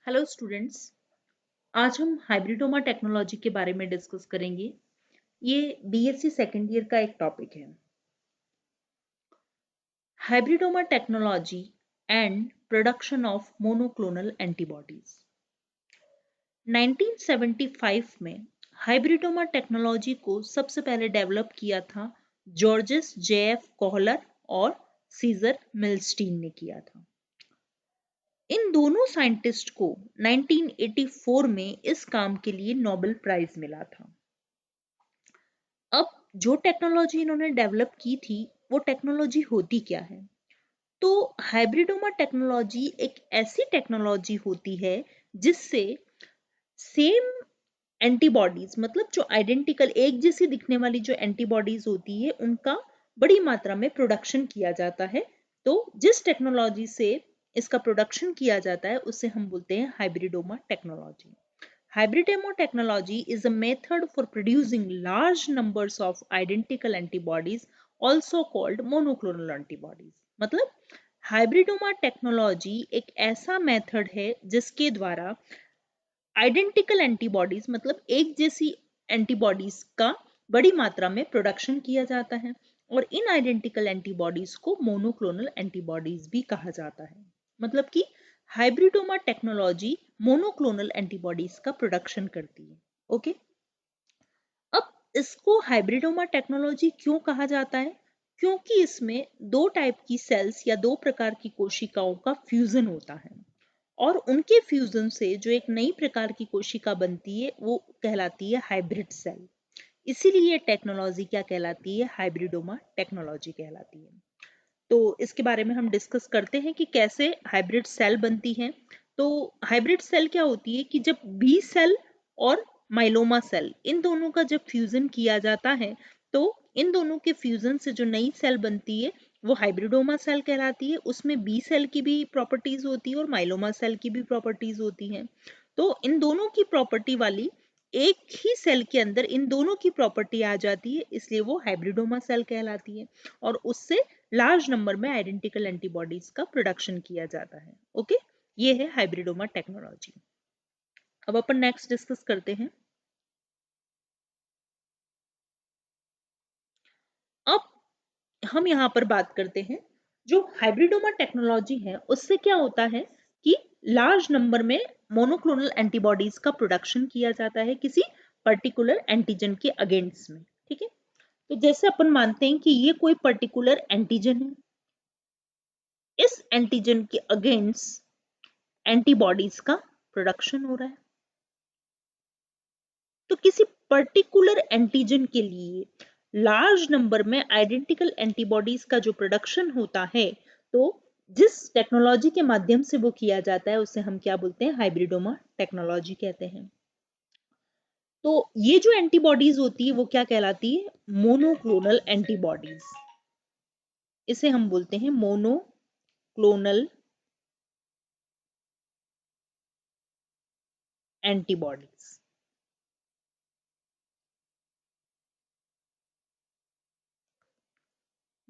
Hello students. आज हम hybridoma technology के बारे में डिस्कस करेंगे। ये बीएससी सेकेंड ईयर का एक टॉपिक है। Hybridoma technology and production of monoclonal antibodies. 1975 में हाइब्रिडोमा टेक्नोलॉजी को सबसे पहले डेवलप किया था जॉर्जेस जेएफ कोहलर और सीजर मिलस्टीन ने किया था। इन दोनों साइंटिस्ट को 1984 में इस काम के लिए नोबेल प्राइज मिला था। अब जो टेक्नोलॉजी इन्होंने डेवलप की थी वो टेक्नोलॉजी होती क्या है? तो हाइब्रिडोमा टेक्नोलॉजी एक ऐसी टेक्नोलॉजी होती है जिससे सेम एंटीबॉडीज, मतलब जो आइडेंटिकल एक जैसी दिखने वाली जो एंटीबॉडीज होती है उनका बड़ी मात्रा में प्रोडक्शन किया जाता है। तो जिस टेक्नोलॉजी से इसका प्रोडक्शन किया जाता है उसे हम बोलते हैं hybridoma technology. Hybridemo technology is a method for producing large numbers of identical antibodies, also called monoclonal antibodies। मतलब हाइब्रिडोमा टेक्नोलॉजी एक ऐसा मेथड है जिसके द्वारा आइडेंटिकल एंटीबॉडीज, मतलब एक जैसी एंटीबॉडीज का बड़ी मात्रा में प्रोडक्शन किया जाता है और इन आइडेंटिकल एंटीबॉडीज को मोनोक्लोनल एंटीबॉडीज भी कहा जाता है। मतलब कि हाइब्रिडोमा टेक्नोलॉजी मोनोक्लोनल एंटीबॉडीज का प्रोडक्शन करती है। ओके, अब इसको हाइब्रिडोमा टेक्नोलॉजी क्यों कहा जाता है? क्योंकि इसमें दो टाइप की सेल्स या दो प्रकार की कोशिकाओं का फ्यूजन होता है और उनके फ्यूजन से जो एक नई प्रकार की कोशिका बनती है वो कहलाती है हाइब्रिड सेल। इसीलिए ये टेक्नोलॉजी क्या कहलाती है? हाइब्रिडोमा टेक्नोलॉजी कहलाती है। तो इसके बारे में हम डिस्कस करते हैं कि कैसे हाइब्रिड सेल बनती है। तो हाइब्रिड सेल क्या होती है कि जब बी सेल और माइलोमा सेल इन दोनों का जब फ्यूजन किया जाता है तो इन दोनों के फ्यूजन से जो नई सेल बनती है वो हाइब्रिडोमा सेल कहलाती है। उसमें बी सेल की भी प्रॉपर्टीज होती है और माइलोमा सेल की भी प्रॉपर्टीज होती हैं। तो इन दोनों की प्रॉपर्टी वाली एक ही सेल के अंदर इन दोनों की प्रॉपर्टी आ जाती है, इसलिए वो हाइब्रिडोमा सेल कहलाती है और उससे लार्ज नंबर में आइडेंटिकल एंटीबॉडीज का प्रोडक्शन किया जाता है। ओके, ये है हाइब्रिडोमा टेक्नोलॉजी। अब अपन नेक्स्ट डिस्कस करते हैं। अब हम यहाँ पर बात करते हैं जो हाइब्रिडोमा टेक्नोलॉजी है उससे क्या होता है कि लार्ज नंबर में मोनोक्लोनल एंटीबॉडीज का प्रोडक्शन किया जाता है किसी पर्टिकुलर एंटीजन के अगेंस्ट में। ठीक है, तो जैसे अपन मानते हैं कि ये कोई पर्टिकुलर एंटीजन है, इस एंटीजन के अगेंस्ट एंटीबॉडीज का प्रोडक्शन हो रहा है। तो किसी पर्टिकुलर एंटीजन के लिए लार्ज नंबर में आइडेंटिकल एंटीबॉडीज का जो प्रोडक्शन होता है, तो जिस टेक्नोलॉजी के माध्यम से वो किया जाता है उसे हम क्या बोलते हैं? हाइब्रिडोमा टेक्नोलॉजी कहते हैं। तो ये जो एंटीबॉडीज होती है वो क्या कहलाती है? Monoclonal antibodies. इसे हम बोलते हैं मोनोक्लोनल एंटीबॉडीज।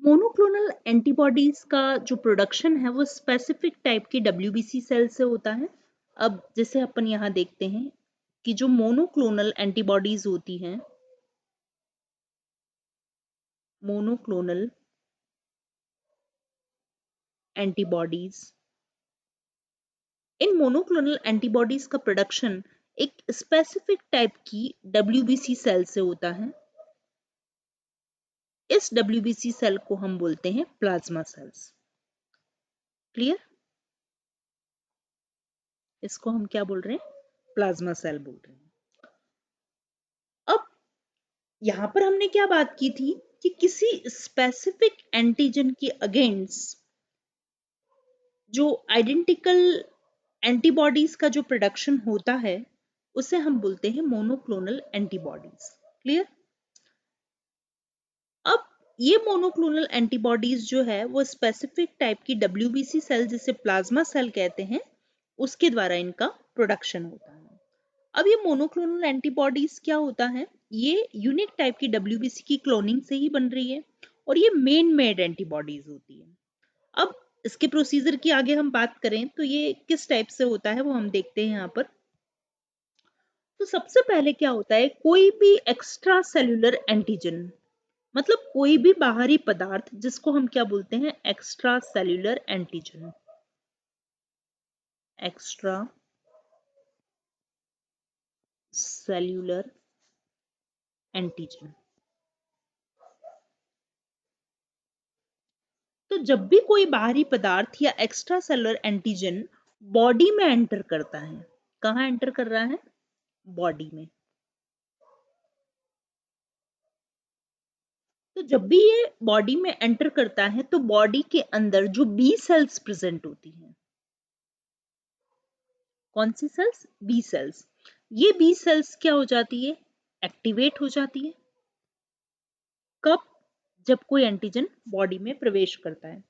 मोनोक्लोनल एंटीबॉडीज का जो प्रोडक्शन है वो स्पेसिफिक टाइप की डब्ल्यूबीसी सेल से होता है। अब जैसे अपन यहाँ देखते हैं कि जो मोनोक्लोनल एंटीबॉडीज होती हैं, मोनोक्लोनल एंटीबॉडीज, इन मोनोक्लोनल एंटीबॉडीज का प्रोडक्शन एक स्पेसिफिक टाइप की डब्ल्यूबीसी सेल से होता है। इस डब्ल्यूबीसी सेल को हम बोलते हैं प्लाज्मा सेल्स। क्लियर? इसको हम क्या बोल रहे हैं? प्लाज्मा सेल बोल रहे हैं। अब यहां पर हमने क्या बात की थी कि किसी स्पेसिफिक एंटीजन के अगेंस्ट जो आइडेंटिकल एंटीबॉडीज का जो प्रोडक्शन होता है उसे हम बोलते हैं मोनोक्लोनल एंटीबॉडीज। क्लियर? अब ये मोनोक्लोनल एंटीबॉडीज जो है वो स्पेसिफिक टाइप की डब्ल्यूबीसी सेल जिसे प्लाज्मा सेल कहते हैं उसके द्वारा इनका प्रोडक्शन होता है। अब ये मोनोक्लोनल एंटीबॉडीज क्या होता है? ये यूनिक टाइप की डब्ल्यूबीसी की क्लोनिंग से ही बन रही है और ये मेन मेड एंटीबॉडीज होती है। अब इसके प्रोसीजर की आगे हम बात करें तो ये किस टाइप से होता है वो हम देखते हैं यहाँ पर। तो सबसे पहले क्या होता है, कोई भी एक्स्ट्रा सेल्यूलर एंटीजन, मतलब कोई भी बाहरी पदार्थ जिसको हम क्या बोलते हैं, extra cellular antigen, extra cellular antigen. तो जब भी कोई बाहरी पदार्थ या एक्स्ट्रा सेलुलर एंटीजन बॉडी में एंटर करता है, कहाँ एंटर कर रहा है, बॉडी में, तो जब भी ये बॉडी में एंटर करता है तो बॉडी के अंदर जो बी सेल्स प्रेजेंट होती हैं, कौन सी सेल्स, बी सेल्स, ये बी सेल्स क्या हो जाती है, एक्टिवेट हो जाती है। कब, जब कोई एंटीजन बॉडी में प्रवेश करता है।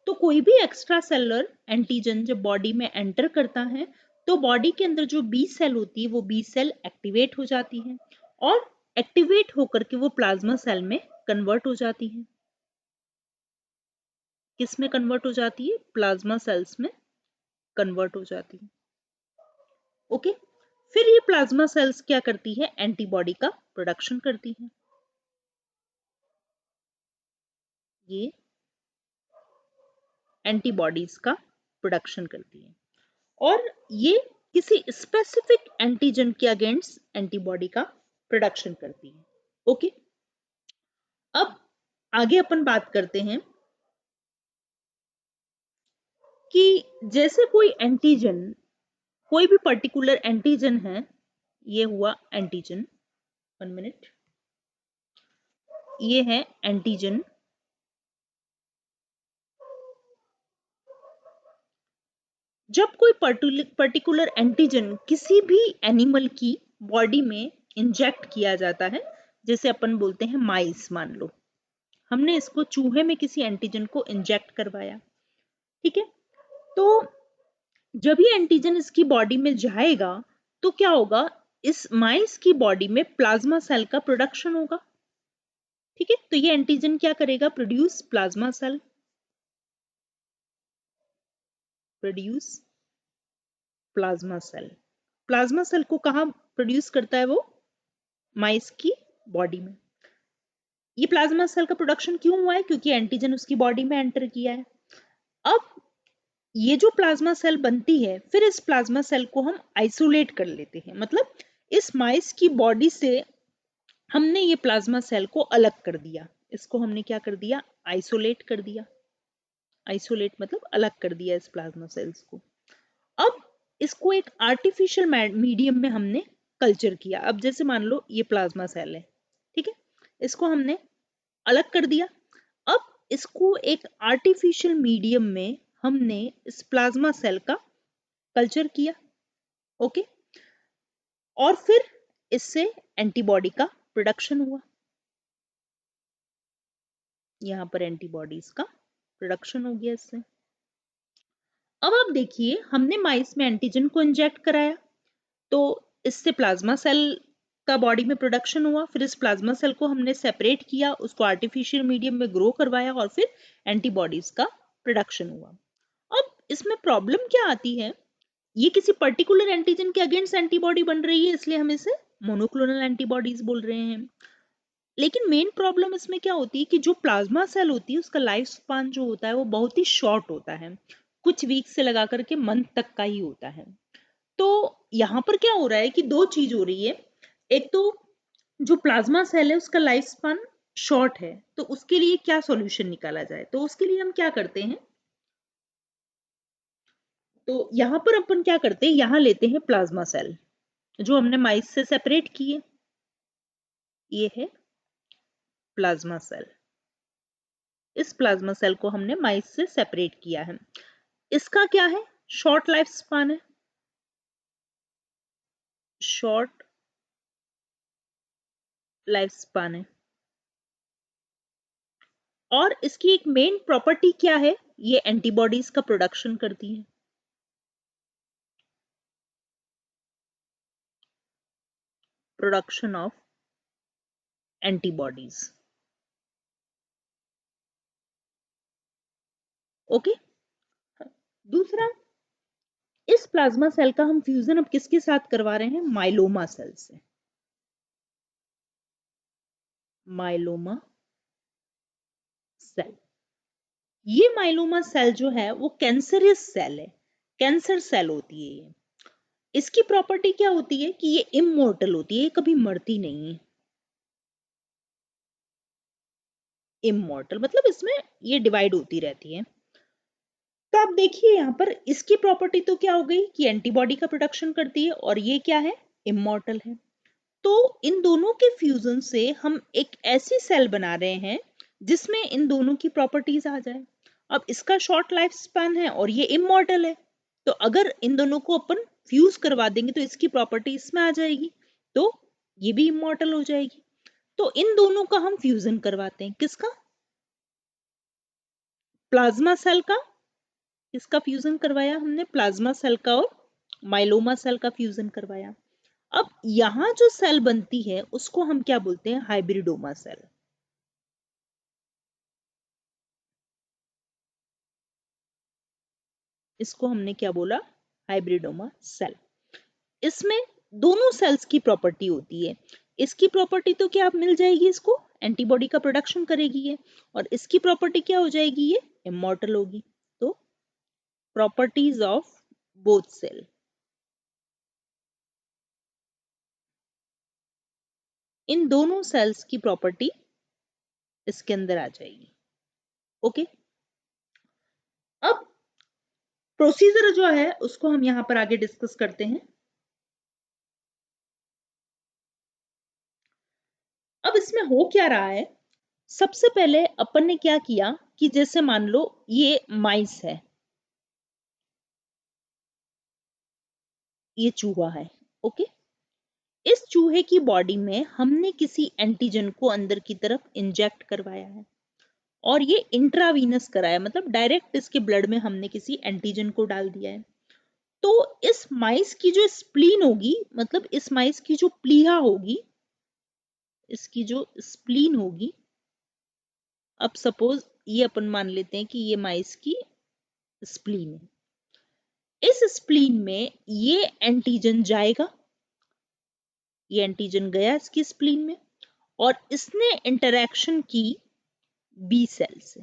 तो कोई भी एक्स्ट्रा सेलुलर एंटीजन जब बॉडी में एंटर करता है तो बॉडी के अंदर जो बी सेल होती है वो बी सेल एक्टिवेट हो जाती है और एक्टिवेट होकर के वो प्लाज्मा सेल में कन्वर्ट हो जाती है। किस में कन्वर्ट हो जाती है, प्लाज्मा सेल्स में कन्वर्ट हो जाती है। ओके, फिर ये प्लाज्मा सेल्स क्या करती है, एंटीबॉडी का प्रोडक्शन करती है। ये एंटीबॉडीज का प्रोडक्शन करती है और ये किसी स्पेसिफिक एंटीजन के अगेंस्ट एंटीबॉडी का प्रोडक्शन करती है। ओके, अब आगे अपन बात करते हैं कि जैसे कोई एंटीजन, कोई भी पर्टिकुलर एंटीजन है, ये हुआ एंटीजन, 1 मिनट, ये है एंटीजन। जब कोई पर्टिकुलर एंटीजन किसी भी एनिमल की बॉडी में इंजेक्ट किया जाता है, जैसे अपन बोलते हैं माइस, मान लो हमने इसको चूहे में किसी एंटीजन को इंजेक्ट करवाया, ठीक है, तो जब ये एंटीजन इसकी बॉडी में जाएगा तो क्या होगा, इस माइस की बॉडी में प्लाज्मा सेल का प्रोडक्शन होगा, ठीक है, तो ये एंटीजन क्या करेगा, produce plasma cell, produce plasma cell. Plasma cell को कहाँ प्रोड्यूस करता है वो, माइस की बॉडी में। ये प्लाज्मा सेल का प्रोडक्शन क्यों हुआ है, क्योंकि एंटीजन उसकी बॉडी में एंटर किया है। अब ये जो प्लाज्मा सेल बनती है, फिर इस प्लाज्मा सेल को हम आइसोलेट कर लेते हैं, मतलब इस माइस की बॉडी से हमने ये प्लाज्मा सेल को अलग कर दिया, इसको हमने क्या कर दिया, आइसोलेट कर दिया, आइसोलेट मतलब अलग कर दिया इस प्लाज्मा सेल्स को। अब इसको एक आर्टिफिशियल मीडियम में हमने कल्चर किया। अब जैसे मान लो ये प्लाज्मा सेल है, ठीक है, इसको हमने अलग कर दिया। अब इसको एक आर्टिफिशियल मीडियम में हमने इस प्लाज्मा सेल का कल्चर किया, ओके, और फिर इससे एंटीबॉडी का प्रोडक्शन हुआ, यहां पर एंटीबॉडीज का प्रोडक्शन हो गया इससे। अब आप देखिए, हमने माइस में एंटीजन को इंजेक्ट कराया तो इससे प्लाज्मा सेल का बॉडी में प्रोडक्शन हुआ, फिर इस प्लाज्मा सेल को हमने सेपरेट किया, उसको आर्टिफिशियल मीडियम में ग्रो करवाया और फिर एंटीबॉडीज का प्रोडक्शन हुआ। अब इसमें प्रॉब्लम क्या आती है, ये किसी पर्टिकुलर एंटीजन के अगेंस्ट एंटीबॉडी बन रही है, इसलिए हम इसे मोनोक्लोनल एंटीबॉडीज बोल रहे हैं। लेकिन मेन प्रॉब्लम इसमें क्या होती है कि जो प्लाज्मा सेल होती है उसका लाइफ स्पान जो होता है वो बहुत ही शॉर्ट होता है, कुछ वीक से लगा करके मंथ तक का ही होता है। तो यहाँ पर क्या हो रहा है कि दो चीज हो रही है, एक तो जो प्लाज्मा सेल है उसका लाइफ स्पान शॉर्ट है, तो उसके लिए क्या सॉल्यूशन निकाला जाए, तो उसके लिए हम क्या करते हैं, तो यहाँ पर अपन क्या करते हैं, यहाँ लेते हैं प्लाज्मा सेल जो हमने माइस से सेपरेट किए, ये है प्लाज्मा सेल, इस प्लाज्मा सेल को हमने माइस से सेपरेट किया है। इसका क्या है, शॉर्ट लाइफ स्पान है, शॉर्ट लाइफ स्पान है, और इसकी एक मेन प्रॉपर्टी क्या है, ये एंटीबॉडीज का प्रोडक्शन करती है, प्रोडक्शन ऑफ एंटीबॉडीज, ओके। दूसरा, इस प्लाज्मा सेल का हम फ्यूजन अब किसके साथ करवा रहे हैं? माइलोमा सेल से। माइलोमा सेल, ये माइलोमा सेल जो है वो कैंसरस सेल है, कैंसर सेल होती है ये। इसकी प्रॉपर्टी क्या होती है कि ये इमॉर्टल होती है, ये कभी मरती नहीं है। इमॉर्टल मतलब इसमें ये डिवाइड होती रहती है। तो आप देखिए यहाँ पर इसकी प्रॉपर्टी तो क्या हो गई कि एंटीबॉडी का प्रोडक्शन करती है, और ये क्या है? इमॉर्टल है। तो इन दोनों के फ्यूजन से हम एक ऐसी सेल बना रहे हैं जिसमें इन दोनों की प्रॉपर्टीज आ जाए। अब इसका शॉर्ट लाइफ स्पैन है और ये इमॉर्टल है, तो अगर इन दोनों को अपन फ्यूज करवा देंगे तो इसकी प्रॉपर्टी इसमें आ जाएगी, तो ये भी इमॉर्टल हो जाएगी। तो इन दोनों का हम फ्यूजन करवाते हैं। किसका? प्लाज्मा सेल का। किसका फ्यूजन करवाया हमने? प्लाज्मा सेल का और माइलोमा सेल का फ्यूजन करवाया। अब यहां जो सेल बनती है उसको हम क्या बोलते हैं? Hybridoma cell. इसको हमने क्या बोला? Hybridoma cell. इसमें दोनों सेल्स की प्रॉपर्टी होती है। इसकी प्रॉपर्टी तो क्या मिल जाएगी इसको? एंटीबॉडी का प्रोडक्शन करेगी ये, और इसकी प्रॉपर्टी क्या हो जाएगी? ये इमॉर्टल होगी। तो प्रॉपर्टीज ऑफ बोथ सेल। इन दोनों सेल्स की प्रॉपर्टी इसके अंदर आ जाएगी। ओके, अब प्रोसीजर जो है उसको हम यहां पर आगे डिस्कस करते हैं। अब इसमें हो क्या रहा है? सबसे पहले अपन ने क्या किया कि जैसे मान लो ये माइस है, ये चूहा है। ओके, इस चूहे की बॉडी में हमने किसी एंटीजन को अंदर की तरफ इंजेक्ट करवाया है, और ये इंट्रावीनस कराया, मतलब डायरेक्ट इसके ब्लड में हमने किसी एंटीजन को डाल दिया है। तो इस माइस की जो स्प्लीन होगी, मतलब इस माइस की जो प्लीहा होगी, इसकी जो स्प्लीन होगी, अब सपोज ये अपन मान लेते हैं कि ये माइस की स्प्लीन है। इस स्प्लीन में ये एंटीजन जाएगा, ये एंटीजन गया इसकी स्प्लीन में, और इसने इंटरेक्शन की बी सेल से।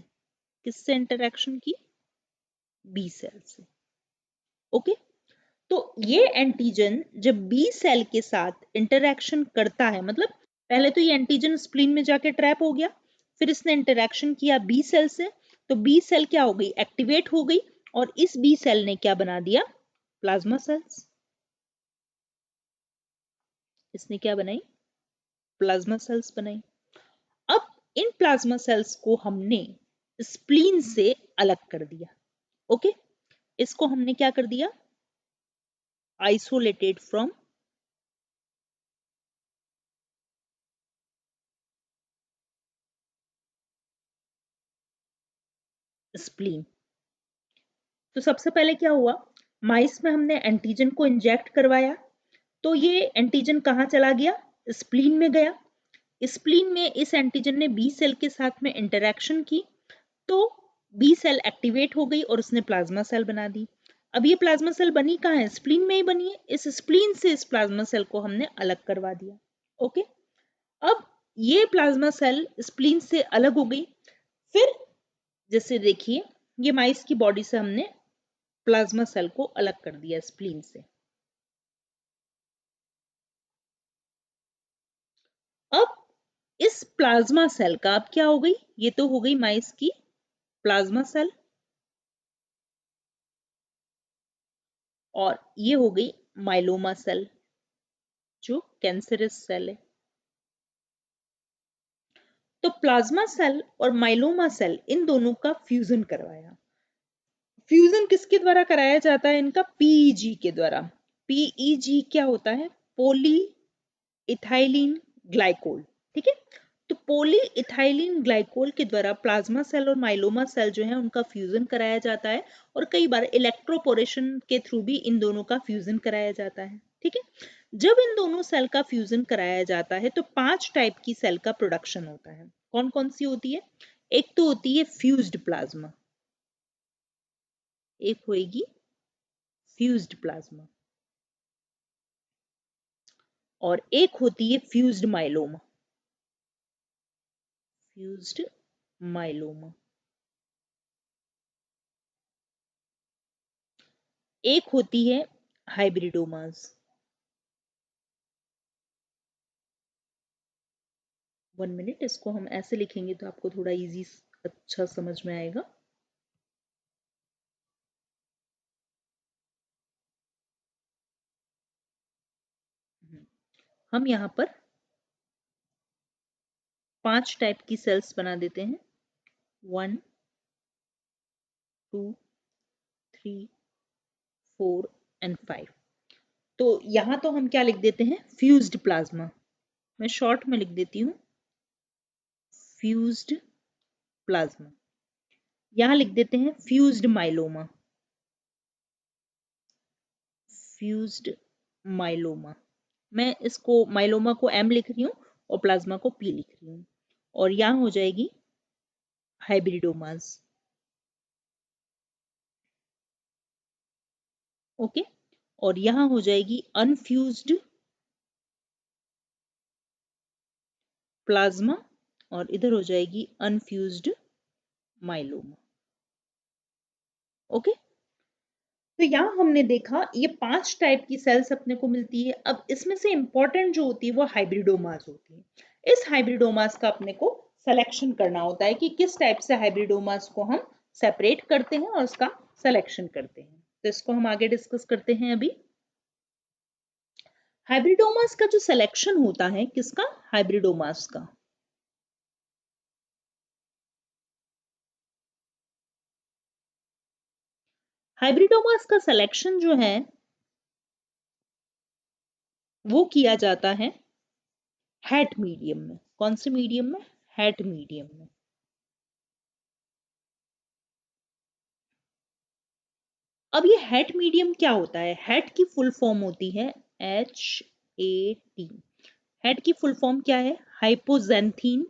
किससे इंटरेक्शन की? बी सेल से। ओके, तो ये एंटीजन जब बी सेल के साथ इंटरेक्शन करता है, मतलब पहले तो ये एंटीजन स्प्लीन में जाके ट्रैप हो गया, फिर इसने इंटरेक्शन किया बी सेल से, तो बी सेल क्या हो गई? एक्टिवेट हो गई, और इस बी सेल ने क्या बना दिया? Plasma cells. इसने क्या बनाई? प्लाज्मा सेल्स बनाई। अब इन प्लाज्मा सेल्स को हमने स्प्लीन से अलग कर दिया। ओके, इसको हमने क्या कर दिया? Isolated from spleen. तो सबसे पहले क्या हुआ? माइस में हमने एंटीजन को इंजेक्ट करवाया, तो ये एंटीजन कहाँ चला गया? स्प्लीन में गया। स्प्लीन में इस एंटीजन ने बी सेल के साथ में इंटरेक्शन की, तो बी सेल एक्टिवेट हो गई और उसने प्लाज्मा सेल बना दी। अब ये प्लाज्मा सेल बनी कहाँ है? स्प्लीन में ही बनी है। इस स्प्लीन से इस प्लाज्मा सेल को हमने अलग करवा दिया। ओके, अब ये प्लाज्मा सेल स्प्लीन से अलग हो गई। फिर जैसे देखिए, ये माइस की बॉडी से हमने प्लाज्मा सेल को अलग कर दिया स्प्लीन से। अब इस प्लाज्मा सेल का अब क्या हो गई? ये तो हो गई माइस की प्लाज्मा सेल, और ये हो गई माइलोमा सेल जो कैंसरस सेल है। तो प्लाज्मा सेल और माइलोमा सेल, इन दोनों का फ्यूजन करवाया। फ्यूजन किसके द्वारा कराया जाता है? इनका पीईजी के द्वारा। पीईजी क्या होता है? पोली इथाइलिन ग्लाइकोल। ठीक है, तो पोली इथाइलिन ग्लाइकोल के द्वारा प्लाज्मा सेल और माइलोमा सेल जो है उनका फ्यूजन कराया जाता है, और कई बार इलेक्ट्रोपोरेशन के थ्रू भी इन दोनों का फ्यूजन कराया जाता है। ठीक है, जब इन दोनों सेल का फ्यूजन कराया जाता है तो 5 टाइप की सेल का प्रोडक्शन होता है। कौन कौन सी होती है? एक तो होती है फ्यूज्ड प्लाज्मा। एक होएगी फ्यूज्ड प्लाज्मा और एक होती है फ्यूज्ड माइलोमा। Fused myeloma. एक होती है हाइब्रिडोमास। 1 मिनट, इसको हम ऐसे लिखेंगे तो आपको थोड़ा इजी अच्छा समझ में आएगा। हम यहाँ पर 5 टाइप की सेल्स बना देते हैं। 1 2 3 4 एंड 5। तो यहाँ तो हम क्या लिख देते हैं, फ्यूज्ड प्लाज्मा। मैं शॉर्ट में लिख देती हूँ फ्यूज्ड प्लाज्मा। यहाँ लिख देते हैं फ्यूज्ड माइलोमा। Fused myeloma. मैं इसको माइलोमा को एम लिख रही हूँ और प्लाज्मा को पी लिख रही हूँ। और यहाँ हो जाएगी हाइब्रिडोमास। ओके। और यहाँ हो जाएगी अनफ्यूज्ड प्लाज्मा और इधर हो जाएगी अनफ्यूज्ड माइलोमा। ओके। तो यहाँ हमने देखा ये 5 टाइप की सेल्स अपने को मिलती है। अब इसमें से इंपॉर्टेंट जो होती है वो हाइब्रिडोमास होती है। इस हाइब्रिडोमास का अपने को सिलेक्शन करना होता है कि किस टाइप से हाइब्रिडोमास को हम सेपरेट करते हैं और उसका सिलेक्शन करते हैं। तो इसको हम आगे डिस्कस करते हैं। अभी हाइब्रिडोमास का जो सिलेक्शन होता है, किसका, हाइब्रिडोमास का। हाइब्रिडोमास का सिलेक्शन जो है वो किया जाता है हैट मीडियम में। कौन से मीडियम में, हैट मीडियम में। अब ये हैट मीडियम क्या होता है, हैट की फुल फॉर्म होती है HAT। हैट की फुल फॉर्म क्या है, हाइपोजेंथीन,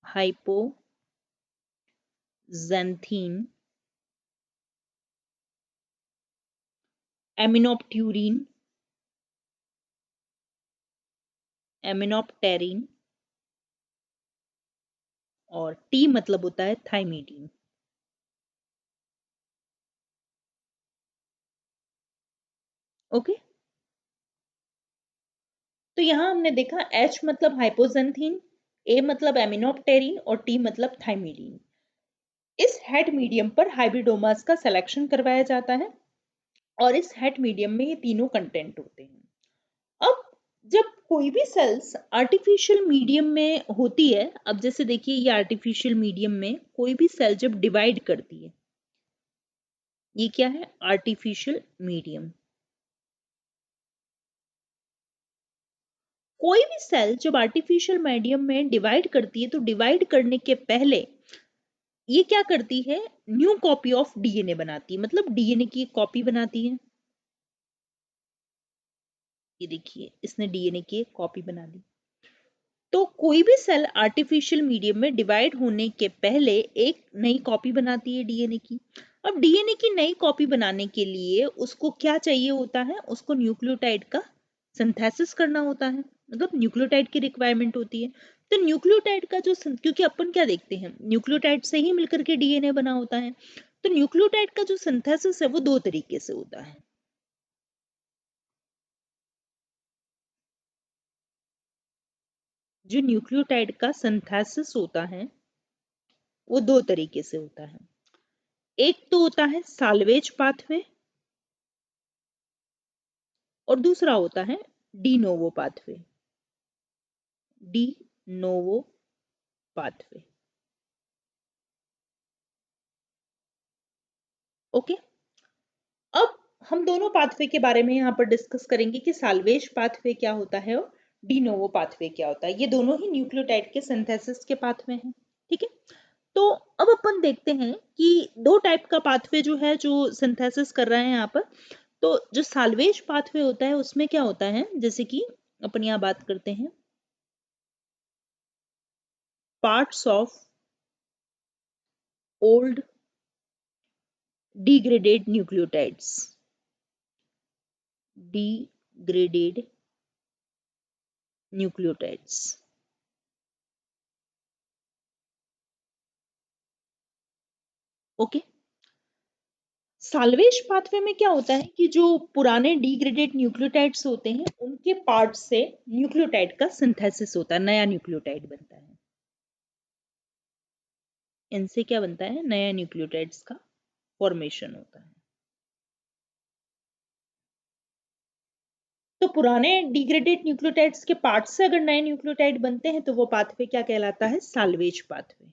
हाइपोजेंथीन एमिनोप्ट्यूरिन, एमिनोप्टेरिन और टी मतलब होता है थाइमिडीन। ओके। तो यहां हमने देखा H मतलब हाइपोजेंथीन, A मतलब एमिनोप्टेरिन और T मतलब थाइमिडीन। इस हेट मीडियम पर हाइब्रिडोमास का सिलेक्शन करवाया जाता है और इस हेट मीडियम में ये तीनों कंटेंट होते हैं। अब जब कोई भी सेल्स आर्टिफिशियल मीडियम में होती है, अब जैसे देखिए ये आर्टिफिशियल मीडियम में कोई भी सेल जब डिवाइड करती है, ये क्या है, आर्टिफिशियल मीडियम। कोई भी सेल जब आर्टिफिशियल मीडियम में डिवाइड करती है तो डिवाइड करने के पहले ये क्या करती है, न्यू कॉपी ऑफ डीएनए बनाती है, मतलब डीएनए की एक कॉपी बनाती है। ये देखिए इसने डीएनए की एक कॉपी बना दी। तो कोई भी सेल आर्टिफिशियल मीडियम में डिवाइड होने के पहले एक नई कॉपी बनाती है डीएनए की। अब डीएनए की नई कॉपी बनाने के लिए उसको क्या चाहिए होता है, उसको न्यूक्लियोटाइड का सिंथेसिस करना होता है, मतलब न्यूक्लियोटाइड की रिक्वायरमेंट होती है। तो न्यूक्लियोटाइड का जो, क्योंकि अपन क्या देखते हैं, न्यूक्लियोटाइड से ही मिलकर के डीएनए बना होता है। तो न्यूक्लियोटाइड का जो सिंथेसिस है वो 2 तरीके से होता है। जो न्यूक्लियोटाइड का सिंथेसिस होता है वो 2 तरीके से होता है। एक तो होता है साल्वेज पाथवे और दूसरा होता है de novo pathway. De novo pathway. Okay. अब हम दोनों पाथवे के बारे में यहाँ पर डिस्कस करेंगे कि साल्वेज पाथवे क्या होता है और डी नोवो पाथवे क्या होता है। ये दोनों ही न्यूक्लियोटाइड के सिंथेसिस के पाथवे हैं। ठीक है। तो अब अपन देखते हैं कि 2 टाइप का पाथवे जो है जो सिंथेसिस कर रहे हैं यहाँ पर। तो जो साल्वेज पाथवे होता है उसमें क्या होता है, जैसे कि अपन यहाँ बात करते हैं parts of old degraded nucleotides, degraded nucleotides. Okay. Salvage pathway में क्या होता है कि जो पुराने डिग्रेडेड न्यूक्लियोटाइड्स होते हैं उनके पार्ट से न्यूक्लियोटाइड का सिंथेसिस होता है, नया न्यूक्लियोटाइड बनता है। इनसे क्या बनता है? नया न्यूक्लियोटाइड्स का फॉर्मेशन होता है। तो पुराने डिग्रेडेड न्यूक्लियोटाइड्स के पार्ट से अगर नए न्यूक्लियोटाइड बनते हैं तो वो पाथवे क्या कहलाता है? Salvage pathway.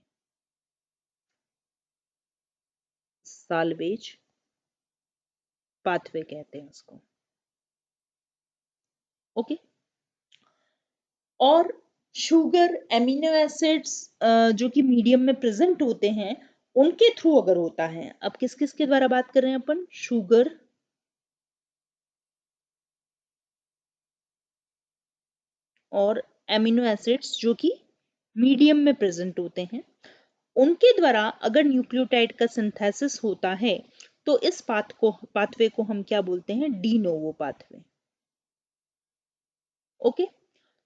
साल्वेज पाथवे कहते हैं उसको। ओके। और शुगर, एमिनो एसिड्स जो कि मीडियम में प्रेजेंट होते हैं उनके थ्रू अगर होता है, अब किस किस के द्वारा बात कर रहे हैं अपन? शुगर और एमिनो एसिड्स जो कि मीडियम में प्रेजेंट होते हैं, उनके द्वारा अगर न्यूक्लियोटाइड का सिंथेसिस होता है तो इस पाथवे को हम क्या बोलते हैं? De novo pathway. ओके।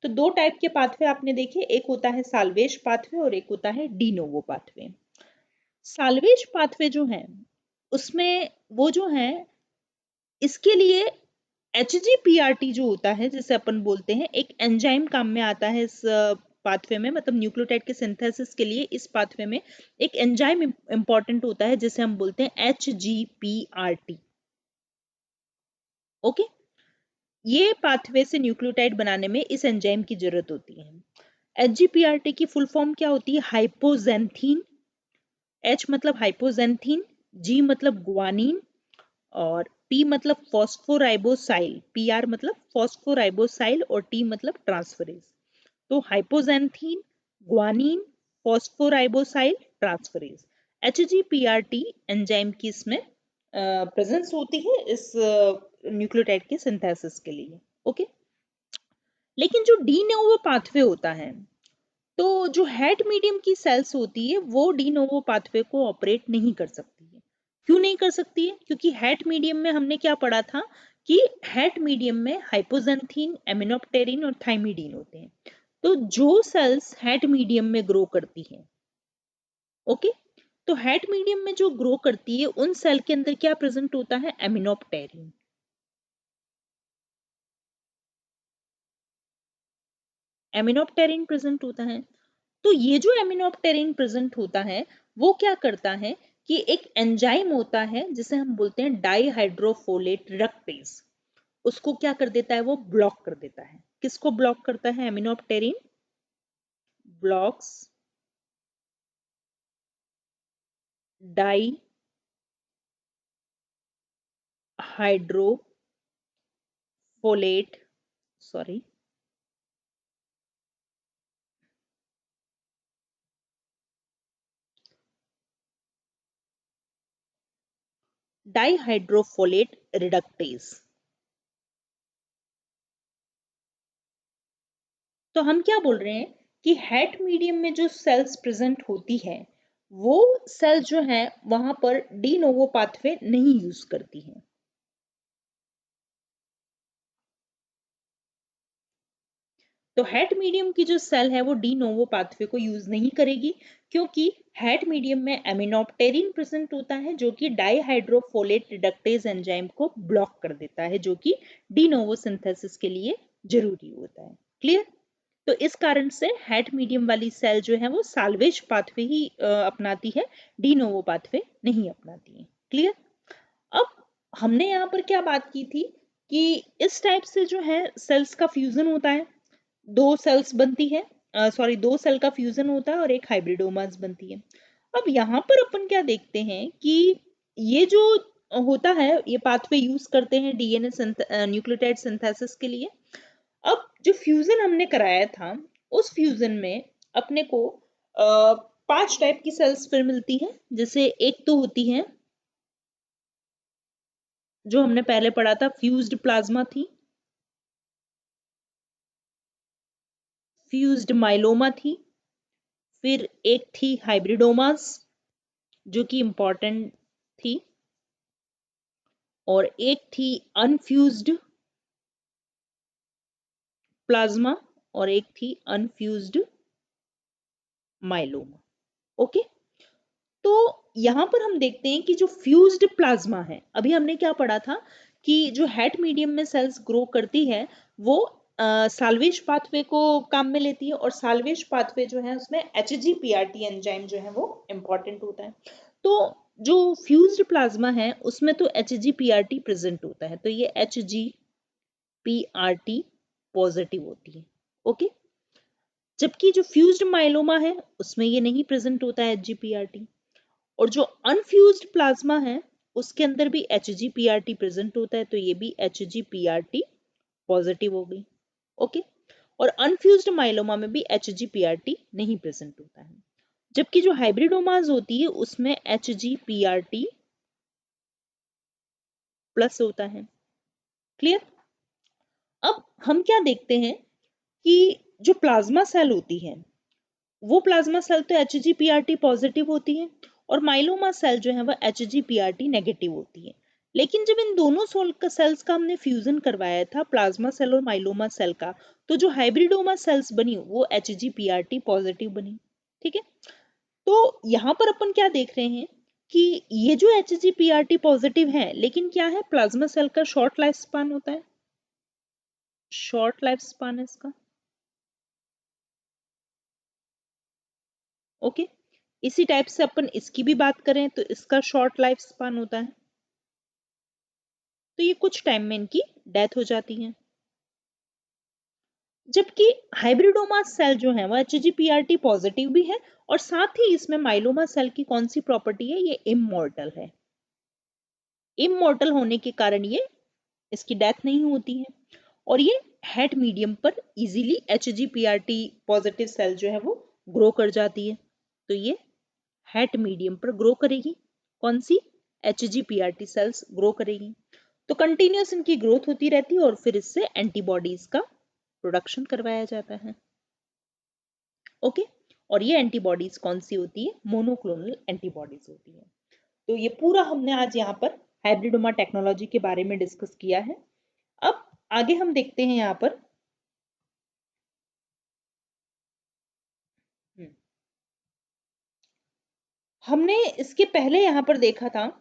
तो दो टाइप के पाथवे आपने देखे, एक होता है साल्वेज पाथवे और एक होता है de novo pathway. Salvage pathway जो है उसमें वो जो है, इसके लिए HGPRT जो होता है, जिसे अपन बोलते हैं, एक एंजाइम काम में आता है इस पाथवे में, मतलब न्यूक्लियोटाइड के सिंथेसिस के लिए इस पाथवे में एक एंजाइम इंपॉर्टेंट होता है जिसे हम बोलते हैं HGPRT। ओके। ये पाथवे से न्यूक्लियोटाइड बनाने में इस एंजाइम की जरूरत होती है। HGPRT की फुल फॉर्म क्या होती है? हाइपोजेंथीन। H मतलब हाइपोजेंथीन, G मतलब गुआनिन, और P मतलब फॉस्फोराइबोसाइल, PR मतलब फॉस्फोराइबोसाइल, और T मतलब ट्रांसफरेज। तो हाइपोजेंथीन, guanine, phosphoribosyl, transferase, HGPRT enzyme की इसमें प्रेजेंस होती है इस न्यूक्लियोटाइड के सिंथेसिस के लिए। ओके। लेकिन जो डी नोवो पाथवे होता है, तो जो हेड मीडियम की सेल्स होती है वो डी नोवो पाथवे को ऑपरेट नहीं कर सकती है। क्यों नहीं कर सकती है? क्योंकि हेड मीडियम में हमने क्या पढ़ा था कि हेड मीडियम में हाइपोजेंथीन, एमिनोप्टेरिन और थाइमिडीन होते हैं। तो जो सेल्स हेड मीडियम में ग्रो करती हैं, ओके, तो हेड मीडियम में जो ग्रो करती है उन सेल के अंदर क्या प्रेजेंट होता है? एमिनोप्टेरिन। एमिनोप्टेरिन प्रेजेंट होता है। तो ये जो एमिनोप्टेरिन प्रेजेंट होता है वो क्या करता है कि एक एंजाइम होता है जिसे हम बोलते हैं डाइहाइड्रोफोलेट रिडक्टेज, उसको क्या कर देता है? वो ब्लॉक कर देता है। किसको ब्लॉक करता है? एमिनोप्टेरिन ब्लॉक्स डाइहाइड्रोफोलेट, सॉरी, डाइहाइड्रोफोलेट रिडक्टेज। तो हम क्या बोल रहे हैं कि हेड मीडियम में जो सेल्स प्रेजेंट होती है वो सेल जो है वहां पर डी नोवो पाथवे नहीं यूज करती है। तो हेड मीडियम की जो सेल है वो डी नोवो पाथवे को यूज नहीं करेगी, क्योंकि हेड मीडियम में एमिनोप्टेरिन प्रेजेंट होता है जो कि डाइहाइड्रोफोलेट रिडक्टेज एंजाइम को ब्लॉक कर देता है, जो कि डी नोवो सिंथेसिस के लिए जरूरी होता है। क्लियर? तो इस कारण से हेड मीडियम वाली सेल जो है वो साल्वेज पाथवे ही अपनाती है, डी नोवो पाथवे नहीं अपनाती है। क्लियर? अब हमने यहाँ पर क्या बात की थी कि इस टाइप से जो है सेल्स का फ्यूजन होता है, दो सेल्स बनती है, सॉरी, दो सेल का फ्यूजन होता है और एक हाइब्रिडोमास बनती है। अब यहाँ पर अपन क्या देखते हैं कि ये जो होता है ये पाथवे यूज करते हैं डीएनए न्यूक्लियोटाइड सिंथेसिस के लिए। अब जो फ्यूजन हमने कराया था उस फ्यूजन में अपने को पांच टाइप की सेल्स फिर मिलती है, जैसे एक तो होती है जो हमने पहले पढ़ा था फ्यूज्ड प्लाज्मा थी, फ्यूज्ड माइलोमा थी, फिर एक थी हाइब्रिडोमास जो कि इंपॉर्टेंट थी, और एक थी अनफ्यूज्ड प्लाज्मा और एक थी अनफ्यूज्ड माइलोमा। ओके, तो यहां पर हम देखते हैं कि जो फ्यूज्ड प्लाज्मा है, अभी हमने क्या पढ़ा था कि जो हेट मीडियम में सेल्स ग्रो करती है वो साल्वेज पाथवे को काम में लेती है, और साल्वेज पाथवे जो है उसमें HGPRT एंजाइम जो है वो इंपॉर्टेंट होता है। तो जो फ्यूज्ड प्लाज्मा है उसमें तो HGPRT प्रेजेंट होता है, तो ये HGPRT पॉजिटिव होती है। ओके, जबकि जो फ्यूज्ड माइलोमा है उसमें ये नहीं प्रेजेंट होता है HGPRT, और जो अनफ्यूज्ड प्लाज्मा है उसके अंदर भी HGPRT प्रेजेंट होता है, तो ये भी HGPRT पॉजिटिव हो गई। ओके, और अनफ्यूज्ड माइलोमा में भी HGPRT नहीं प्रेजेंट होता है, जबकि जो हाइब्रिडोमास होती है उसमें HGPRT प्लस होता है। क्लियर? अब हम क्या देखते हैं कि जो प्लाज्मा सेल होती है वो प्लाज्मा सेल तो HGPRT पॉजिटिव होती है, और माइलोमा सेल जो है वो HGPRT नेगेटिव होती है। लेकिन जब इन दोनों सेल्स का हमने फ्यूजन करवाया था, प्लाज्मा सेल और माइलोमा सेल का, तो जो हाइब्रिडोमा सेल्स बनी वो HGPRT पॉजिटिव बनी। ठीक है, तो यहाँ पर अपन क्या देख रहे हैं कि ये जो HGPRT पॉजिटिव है, लेकिन क्या है, प्लाज्मा सेल का शॉर्ट लाइफ स्पान होता है, शॉर्ट लाइफ स्पान है इसका। ओके, इसी टाइप से अपन इसकी भी बात करें तो इसका शॉर्ट लाइफ स्पान होता है, तो ये कुछ टाइम में इनकी डेथ हो जाती है। जबकि हाइब्रिडोमा सेल जो है वो HGPRT पॉजिटिव भी है, और साथ ही इसमें माइलोमा सेल की कौन सी प्रॉपर्टी है, ये इममॉर्टल है। इममॉर्टल होने के कारण ये इसकी डेथ नहीं होती है, और ये हेट मीडियम पर इजीली HGPRT पॉजिटिव सेल जो है वो ग्रो कर जाती है, तो ये हेट मीडियम पर ग्रो करेगी, कौन सी, HGPRT सेल्स ग्रो करेगी। तो कंटिन्यूस इनकी ग्रोथ होती रहती है और फिर इससे एंटीबॉडीज का प्रोडक्शन करवाया जाता है। ओके, और ये एंटीबॉडीज कौन सी होती है, मोनोक्लोनल एंटीबॉडीज होती है। तो ये पूरा हमने आज यहाँ पर हाइब्रिडोमा टेक्नोलॉजी के बारे में डिस्कस किया है। अब आगे हम देखते हैं यहाँ पर हमने इसके पहले यहाँ पर देखा था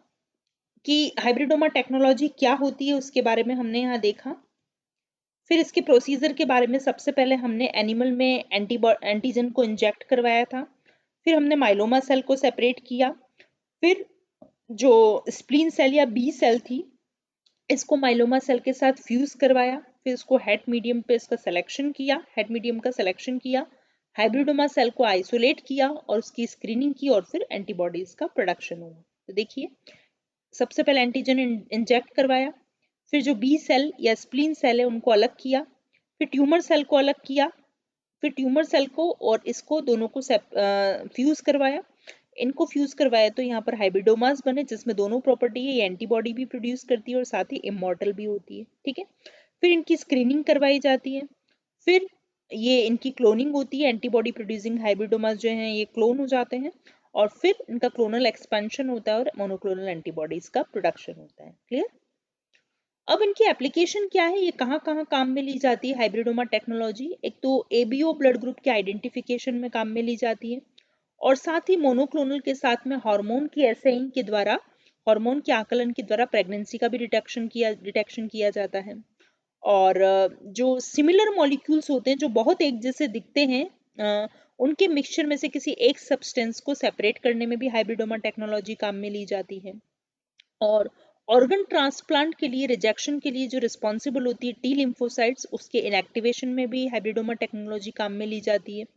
कि हाइब्रिडोमा टेक्नोलॉजी क्या होती है, उसके बारे में हमने यहाँ देखा। फिर इसके प्रोसीजर के बारे में सबसे पहले हमने एनिमल में एंटीजन को इंजेक्ट करवाया था, फिर हमने माइलोमा सेल को सेपरेट किया, फिर जो स्प्लीन सेल या बी सेल थी इसको माइलोमा सेल के साथ फ्यूज करवाया, फिर इसको हेट मीडियम पे इसका सिलेक्शन किया, हेट मीडियम का सिलेक्शन किया, हाइब्रिडोमा सेल को आइसोलेट किया और उसकी स्क्रीनिंग की, और फिर एंटीबॉडीज का प्रोडक्शन हुआ। तो देखिए, सबसे पहले एंटीजन इंजेक्ट करवाया, फिर जो बी सेल या स्प्लीन सेल है उनको अलग किया, फिर ट्यूमर सेल को अलग किया, फिर ट्यूमर सेल को और इसको दोनों को फ्यूज करवाया। इनको फ्यूज करवाया तो यहाँ पर हाइब्रिडोमास बने जिसमें दोनों प्रॉपर्टी है, ये एंटीबॉडी भी प्रोड्यूस करती है और साथ ही इमॉर्टल भी होती है। ठीक है, फिर इनकी स्क्रीनिंग करवाई जाती है, फिर ये इनकी क्लोनिंग होती है, एंटीबॉडी प्रोड्यूसिंग हाइब्रिडोमास जो हैं ये क्लोन हो जाते हैं, और फिर इनका क्लोनल एक्सपेंशन होता है और मोनोक्लोनल एंटीबॉडीज का प्रोडक्शन होता है। क्लियर? अब इनकी एप्लीकेशन क्या है, ये कहाँ कहाँ काम में ली जाती है हाइब्रिडोमा टेक्नोलॉजी, एक तो ABO ब्लड ग्रुप के आइडेंटिफिकेशन में काम में ली जाती है, और साथ ही मोनोक्लोनल के साथ में हार्मोन की असाइन के द्वारा, हार्मोन के आकलन के द्वारा प्रेगनेंसी का भी डिटेक्शन किया जाता है। और जो सिमिलर मॉलिक्यूल्स होते हैं जो बहुत एक जैसे दिखते हैं, उनके मिक्सचर में से किसी एक सब्सटेंस को सेपरेट करने में भी हाइब्रिडोमा टेक्नोलॉजी काम में ली जाती है। और ऑर्गन ट्रांसप्लांट के लिए, रिजेक्शन के लिए जो रिस्पॉन्सिबल होती है टी लिम्फोसाइट्स, उसके इनएक्टिवेशन में भी हाइब्रिडोमा टेक्नोलॉजी काम में ली जाती है।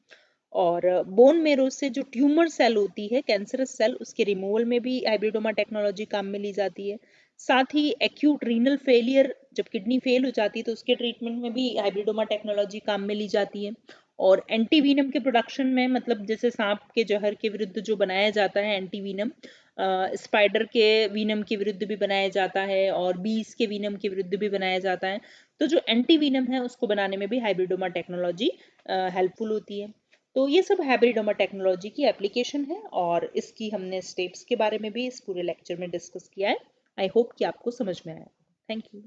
और बोन मेरो से जो ट्यूमर सेल होती है, कैंसरस सेल, उसके रिमूवल में भी हाइब्रिडोमा टेक्नोलॉजी काम में ली जाती है। साथ ही एक्यूट रीनल फेलियर, जब किडनी फेल हो जाती है तो उसके ट्रीटमेंट में भी हाइब्रिडोमा टेक्नोलॉजी काम में ली जाती है। और एंटीवीनम के प्रोडक्शन में, मतलब जैसे सांप के जहर के विरुद्ध जो बनाया जाता है एंटीवीनम, स्पाइडर के वीनम के विरुद्ध भी बनाया जाता है और बीस के वीनम के विरुद्ध भी बनाया जाता है। तो जो एंटीवीनम है उसको बनाने में भी हाइब्रिडोमा टेक्नोलॉजी हेल्पफुल होती है। तो ये सब हाइब्रिडोमा टेक्नोलॉजी की एप्लीकेशन है, और इसकी हमने स्टेप्स के बारे में भी इस पूरे लेक्चर में डिस्कस किया है। आई होप कि आपको समझ में आया। Thank you.